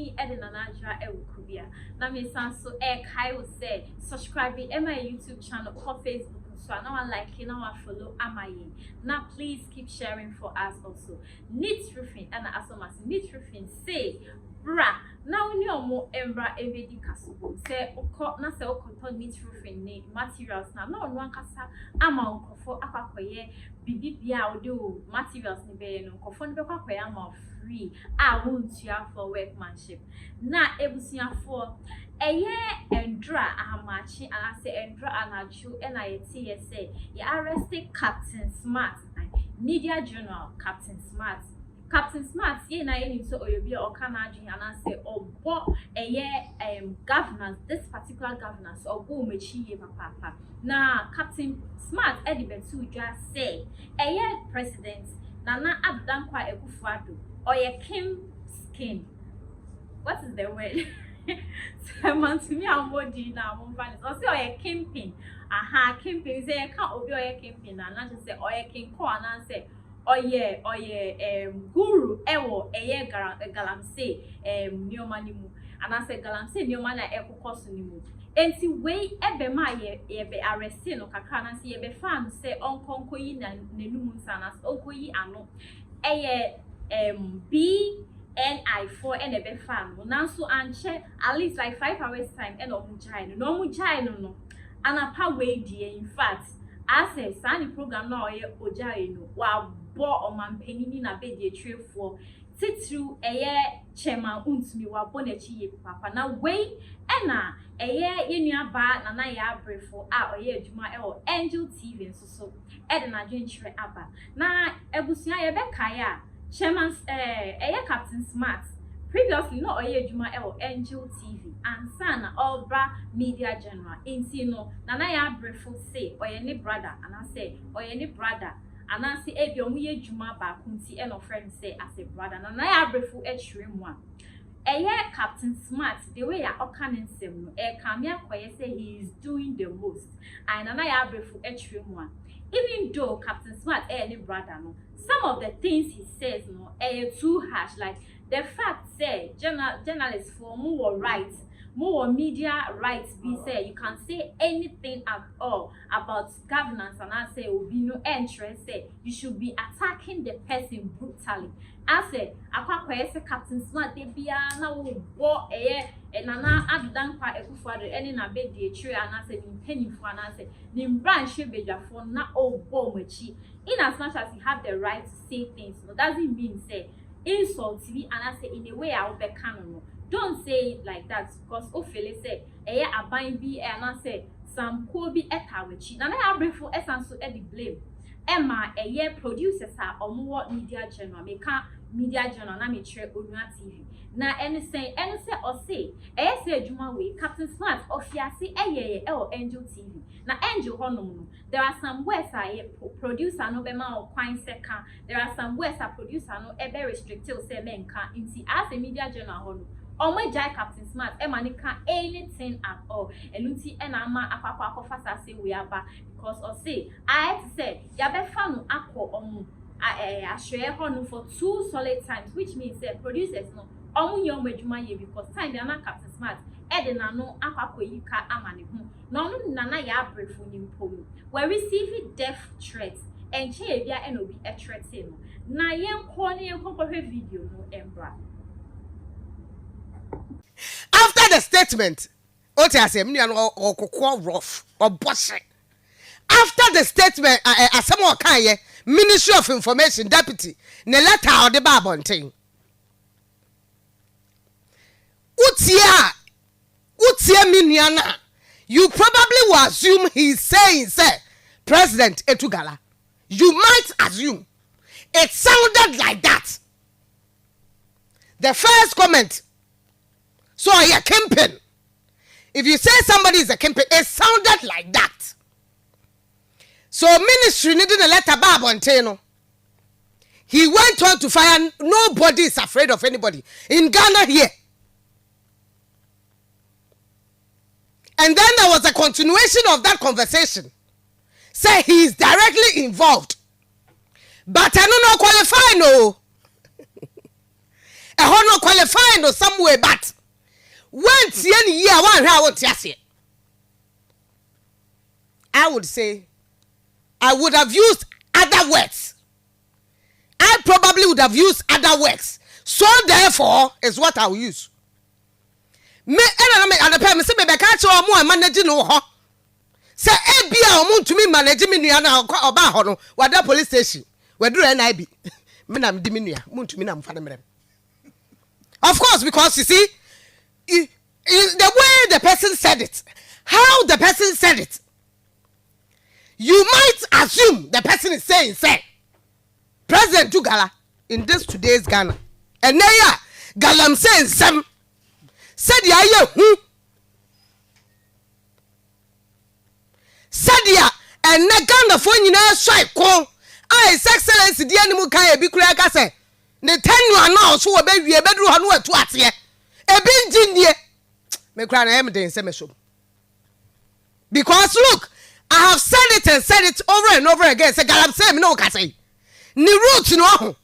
din Edenanajra Ewukubia. Na me sanso kai will say subscribe to my YouTube channel or Facebook. So now I like you now I follow Amaye. Now please keep sharing for us also. Neat roofing and as much neat roofing say bra. Now we know more embra evedi kasubo. Say na say okoton neat roofing ne materials now. No one kasa ama onkofo akwakoye bibi bia odo materials ni be no onkofo ni be kwakoye ama free. I want you for workmanship. Na ebusia for eye endra ahamachi and I say endra anachu and I say ya arrested Captain Smart media journal Captain Smart ye na ye so oyobi o kana adwen and I say obo eye governance this particular governance obo mechi ye papa na Captain Smart edibetu just say eye president Nana Abdankwa Ekufuado or ye Kim Skin. What is the word? To me, I'm more now. I'm say, or a camping. Aha, camping. Say, I can't obey a camping. And I just say, or a king call and I say, oh yeah, guru, ewo, galamse, neomanimu. And I say, galamse, neomana, echo cosunimu. And see, way, ebe ma ye be arrested no kakana, see, ebe fan say, uncle yi na nenumun sanas, uncle yi ano. BNI4 and a be fan. Now so anche at least like 5 hours time and no mujai no. And a pa way dear in fact. I say sunny program now ojai no. Wa bo o man penini na be de tree for sit through a year chairman untmi wa bonechi papa. Now way ena a year in ba na Yaa Brefo a oye juma e Angel TV so edna dwentre aba. Na ebusia ye be kaya Chairman Captain Smart previously no oye juma Angel TV and sana Obra Media General intino Yaa Brefo say oye ni brother and I say oye ni brother and I say ebi omuye juma ba kunti and of friend say as a brother Yaa Brefo one Captain Smart the way ya okanin sem no kamia koye say he is doing the most and Yaa Brefo one even though Captain Smart any brother no some of the things he says no too harsh like the fact say journalists for more rights more media rights be say you can say anything at all about governance and I say will be no interest say you should be attacking the person brutally. I say akwa say Captain Smart de bia na wo bo nana Abdankwa Ekufuado any na be de tree and I say ni penifo and I say ni branch bedwafo na obo machi in as much as you have the right to say things no doesn't mean say insult me and I say in a way I will be canon. Don't say it like that because Ofele say aban bi and I say some ko bi etawechi na Yaa Brefo esanso e di blame Emma producers are omo media general meka media journal na me tre Onua TV na any say or say say adwuma we Captain Smart ofiase Angel TV na Angel honom no there are some words producer no be ma kwan second there are some words producer no be restricted say menka inti as a media journal hono omo jai Captain Smart emani can anything at all elunti enama akwa akofasa say we aba because or say I say ya be fa no akọ omo I share hono for 2 solid times which means producers no omo nyom adwuma ye because time na Captain Smart edena no akwakoyika amane hu no no Yaa Brefo nimpo we receive death threats and che bia enobi a threat no na yenko ne yenko video no embra. After the statement, rough or bossy. After the statement, Asamo Kaye, Ministry of Information Deputy, Neleta or the Babonting. Utia Miniana, you probably will assume he's saying, say, President Etugala. You might assume. It sounded like that. The first comment. So are you camping? If you say somebody is a camping, it sounded like that. So ministry needed a letter Bob on Teno. He went on to fire. Nobody is afraid of anybody in Ghana here. And then there was a continuation of that conversation. Say he is directly involved. But I don't know qualify no. no qualify no some way, but when any year one how what yes, I would say I would have used other words. I probably would have used other words. So therefore is what I will use. Me and the parents say me catch or more managing no ho. Say e bia o muntu me manage me nua na oba ho no wada police station. We do NIB. Me na me di me nua muntu me na mfa de merem. Of course, because you see the way the person said it, how the person said it, you might assume the person is saying, say, President Tugala in this today's Ghana. And now, Galam saying, Sam said, ya who said, ya, and Nagana for you now, strike call. I, excellence, the animal can be crack. I say, the 10 you are now, so a baby, a bedroom, and what to here. A binging ye. Me cry, I am the same. Because look, I have said it and said it over and over again. Say, Galam say, no, can say. Ni root no.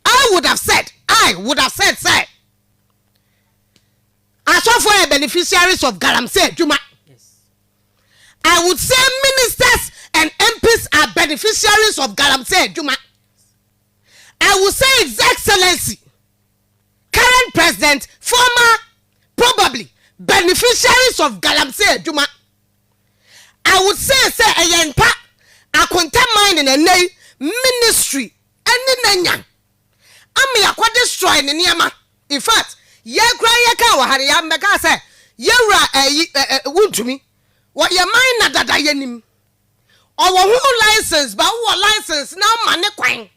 I would have said, say. I saw for beneficiaries of Galamsey Juma. Yes. I would say ministers and MPs are beneficiaries of Galamsey Juma. I would say His Excellency, current president, former, probably beneficiaries of Galamsey Juma. I would say a young pa, a contamined in a name. Ministry and nanya ami akwa destroy ne niema. In fact ye kra ye ka wa hare ya meka say ye wura wuntumi wo ye man na dada yanim owo hu license ba wo license na ma ne kwan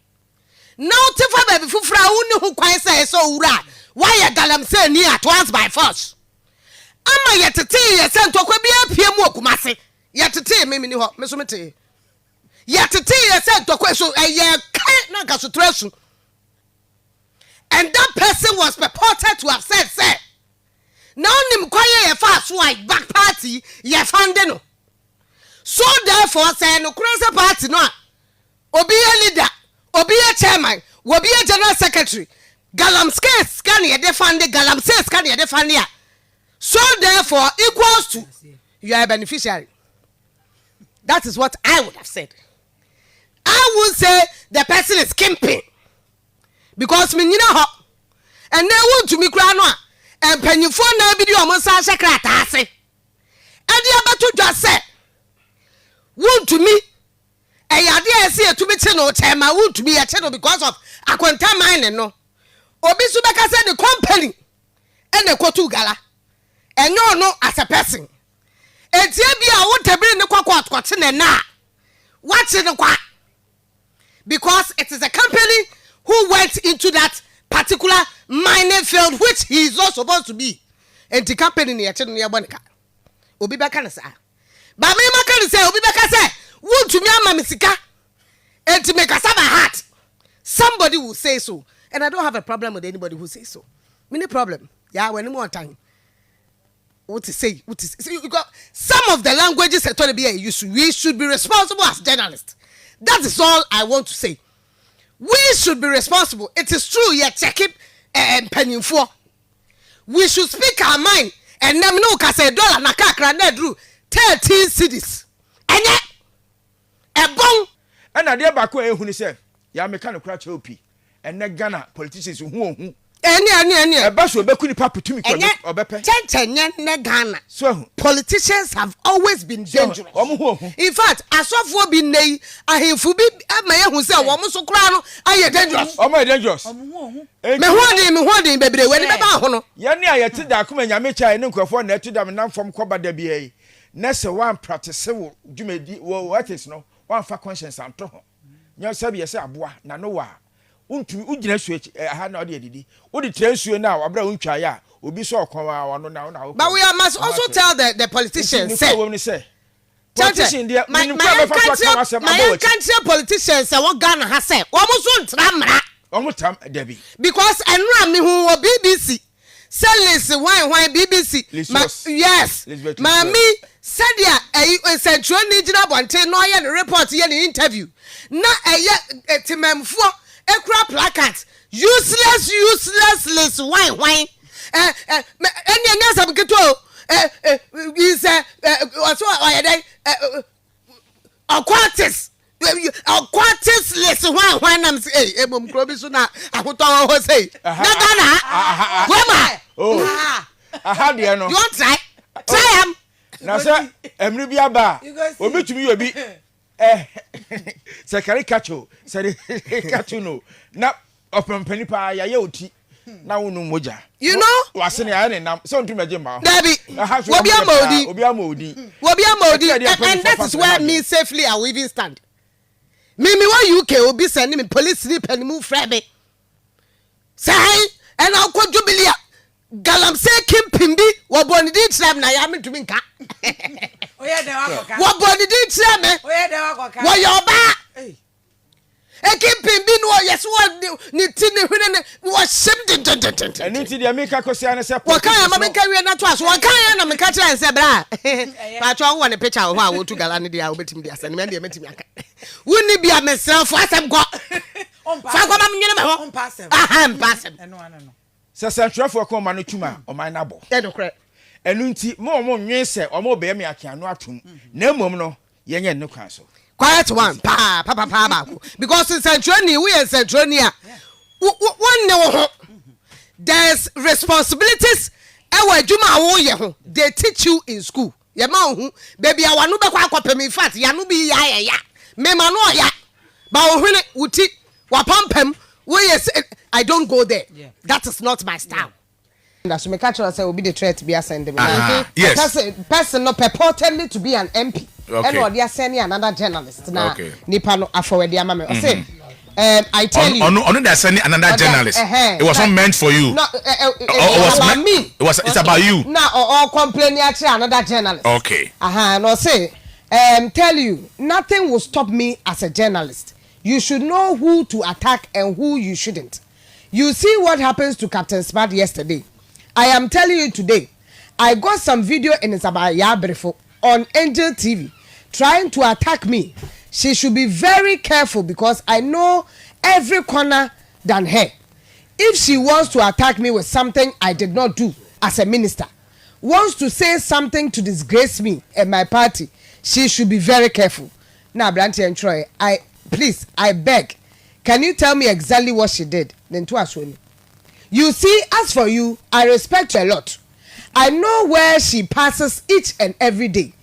na utifa ba bi fufura hu ne hu kwan say so wura why ye Galamsey ni at once by force ama ye tete ye se ntokwa bi apia mu okumase ye tete me ni ho me so mete yet said to question and that person was purported to have said, say, now nim quiet a fast white back party, ye found no. So therefore, say no crazy party no. Obi a leader, obi a chairman, obi a general secretary. Galamsey scan ye defend the Galamsey scan ye defend ya. So therefore equals to you are a beneficiary. That is what I would have said. I would say the person is skimping because me nyina ho and they want to me kra no and panyifo na video mo sa sekrata ase e dia beto dwa say want to me e yade ase etumi che no chema want to me e che no because of akwanta mine no obi su beka say the company and the kotu gala enyo no as a person etie bia wo tabiri ne kwakwa atkote ne na what in the because it is a company who went into that particular mining field which he is not supposed to be. And the company near Bonica. Obi Baka say. But me Makan say, Obi Baka say, would to me Mamisika and to make us have a heart. Somebody will say so. And I don't have a problem with anybody who says so. Many problem. Yeah, when more time. What to say? You got some of the languages that to be we should be responsible as journalists. That is all I want to say. We should be responsible. It is true, yet check it and penny for. We should speak our mind and them no $1 na kakra na drew 13 cities. And yet a bong and I dear back where who say, ya mechanic crash OP and then Ghana politicians who any a bus will be papa to me or bepe. Ghana. So politicians have always been dangerous. In fact, as of for being nay, I have for be a man who said, woman so crown, I am dangerous. Oh, my dangerous. Me holding baby when about Yanni, I attend that come and Yamicha and Uncle for net to them now from Coba de BA. Nessa one practice civil, you may what is no one for conscience and toho. Your Sabia say, bois, Nanoa. Ujina switch ha na ode didi wo de transuo na abra untwa ya obi so okwa wa no na. But we must also tell the politicians say politician there my country politicians say what Ghana has said wo mo so ntramra wo mo tam debi because enra me hu wo BBC say why BBC yes mami said ya central regional bonte no ye report ye interview na eye etimemfo ekura placards useless list why any some keto is Aquatis list why I'm say ebom krobi so na ahoto ho say na wema aha de no you want try am na say emri bia ba obetumi obi se caricature se caricature no na opempani pa ya ye oti na wonu moja you know wase ne ya ne nam so ntumi aje ma Dabi obi amodi and that is where me safely I will even stand. Me wa UK obi send me police sleep and move frame say and I'll go jubilee galamse kimpimbi wo boni di tram na ya metumi nka oya de wa koka wo boni di tram me oya de wa koka wo yo ba kimpimbi no yes wo ni ti ni hwene ne wo shim eni ti dia me ka kosia ne se wo kan ya ma me ka wie na to aso wo kan ya na me ka tira nse bra pa cho wo ne picture ho a wo tu gala ne dia wo betimi dia sane me dia metimi aka woni bia me self asem go fa ko ma me nyene me ho mpasem eno ano no se trafo ko ma no tuma o man na bo no kre enu nti mo nwen se o mo be me akia no atum na mom no yenye ne kwan so quiet one pa ba because in centroni we in centroni one ne ho there's responsibilities e wa adwuma wo ye ho they teach you in school ye ma hu baby awanu be kwa akopem in fact ya no bi ya me ma no ya ba wo hwene wuti wa pampam we yes I don't go there. That is not my style. That's me catch say will be the threat be send them. Yes. Person not purportedly to be an MP. And or they are sending another journalist. Now nipa no afowedi amame. Say I tell you. On they are sending another journalist. It was not meant for you. No, it was about me. It's about you. Now or complaining actually another journalist. Okay. No say tell you nothing will stop me as a journalist. You should know who to attack and who you shouldn't. You see what happens to Captain Smart yesterday. I am telling you today, I got some video in Yaa Brefo on Angel TV trying to attack me. She should be very careful because I know every corner than her. If she wants to attack me with something I did not do as a minister, wants to say something to disgrace me and my party, she should be very careful. Now, Branty and Troy, please, I beg, can you tell me exactly what she did? Then to us, you see, as for you, I respect her a lot. I know where she passes each and every day,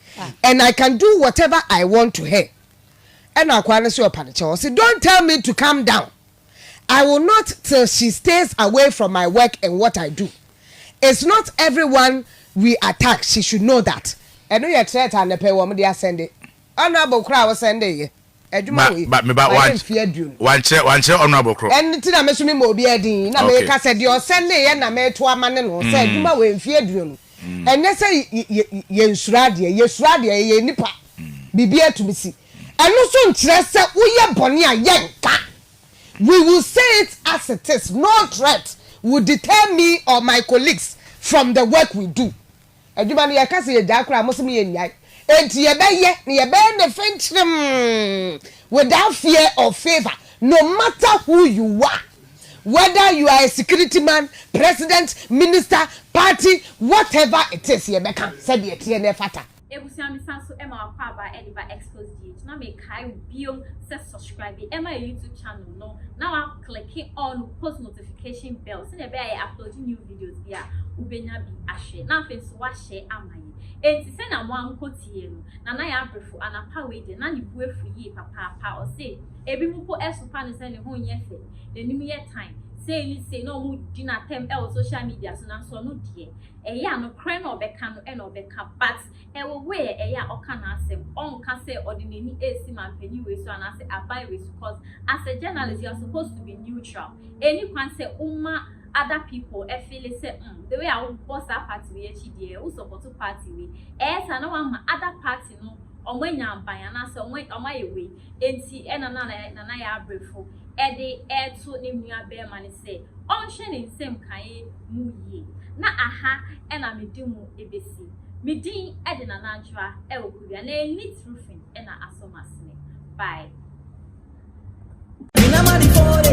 and I can do whatever I want to her. And I say, don't tell me to calm down. I will not till she stays away from my work and what I do. It's not everyone we attack. She should know that. And we are threat and the pay woman they are sending. Honorable crowd was sending. But me about one honorable crow. And tina me sumi mo bi edin na me ka said you send ye na me to amane no say aduma we mfie adunu and they say ye nsura de ye nipa bibia to me si enu so nkire se wo ye bone a ye nka we will say it as it is. No threat will deter me or my colleagues from the work we do. Aduma no ye ka say ye da kra mo se me ye nyai enti ye be ne fenchim without fear or favor, no matter who you are, whether you are a security man, president, minister, party, whatever it is, ye beka said ye TNF fata. Ebusiami sanso ema akwa ediba Xposed na me kai bio se subscribe ema YouTube channel no now I'm clicking on post notification bell so be I upload new videos bia ubenya bi ahwe na fe so wa share amaye enti se na mo anko tie no na Yaa Brefo anapa we de na ni bu afu yi papa o say ebi mu ko esopa ne se ne ho nye fe de nim ye time say no mu di na tem e social media so na so no die eya no kran no beka no e no beka but e wo we eya oka na asem on ka say ordinary esi man pani we so na say abai we because as a journalist you are supposed to be neutral any kwan say umma other people e feel say the way I boss that party we echi die who support party we sa na one other party no omanya amban na say omayewe enti e na Yaa Brefo e de e to ne nua be ma ne say on hwe ne nsem kan mu yi na aha e na medimu ebesi medin e de na nanjwa e okuria na neat roofing e na asomasne bye.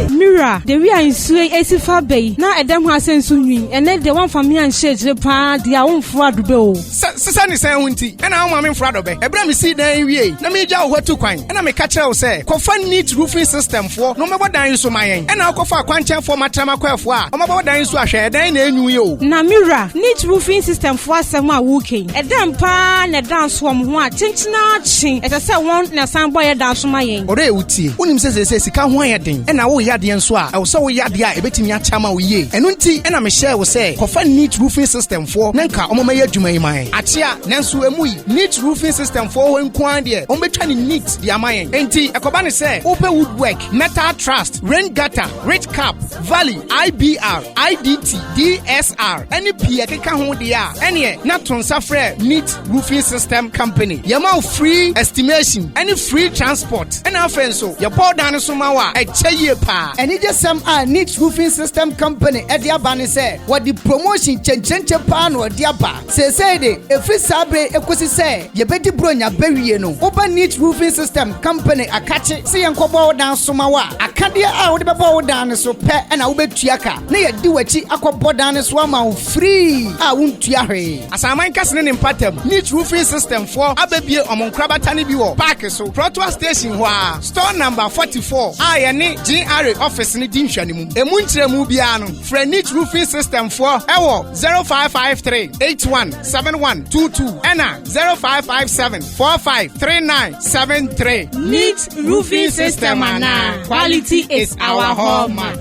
Mira, the we are in Sway Esifa Bay. Now Adam has sent Sunny, and then the one for me and shades the pa, the own fraud bill. Sasani say Winty, and I'm in front of it. Abraham see there in VA. Let me jaw what to coin. And I'm a catcher say, Kofan neat roofing system for no matter dying so my and I'll cofa quantum for my Tamaquafa. I'm about dying so I share then you. Now Mira, neat roofing system for some walking. A damn pan, a dance from one, tinchina chin, as I said one, and some boy dance from my end. Ore uti, unim says he can't wire thing, and I will yadi and swat. I was so yadia, a bit in your chama we and unti, and I'm a share will say, Kofan neat roofing system for Nanka, Omaya Jumay. Atia, Nansu Emui, neat roofing system for when Quandia, Ometani neat, the Amayan. Enti, a Kobani say, open woodwork, metal trust, rain gutter, rich cap, valley, IBR, IDT, DSR, any Piaka hold the air, any not transfer neat roofing system company. Yamau free estimation, any free transport, and our friends so your poor down Sumawa, a chaye pa, and it just some neat roofing system company at the Abani say, what the promotion Chenchen pan or Diaba. Say they, if we sabre, if we say, you better bronya bury no. Open neat roofing system company, a catch it, see and cobo down Sumawa. I can't hear out the bow down so pet and I'll bet Tiaka. Nay, do a chi aqua down a swama free. I won't tiare. As I mind casting in Patem, neat roofing system for Ababia among Krabatani Bio, Parker so Protua Station, store number 44. I and GRA office in Dinshanimu, a Muntre Mubiano, for neat roofing system for Ewo 0553 817122 Anna 0557 453973. Neat roofing system, Anna. Quality is our hallmark.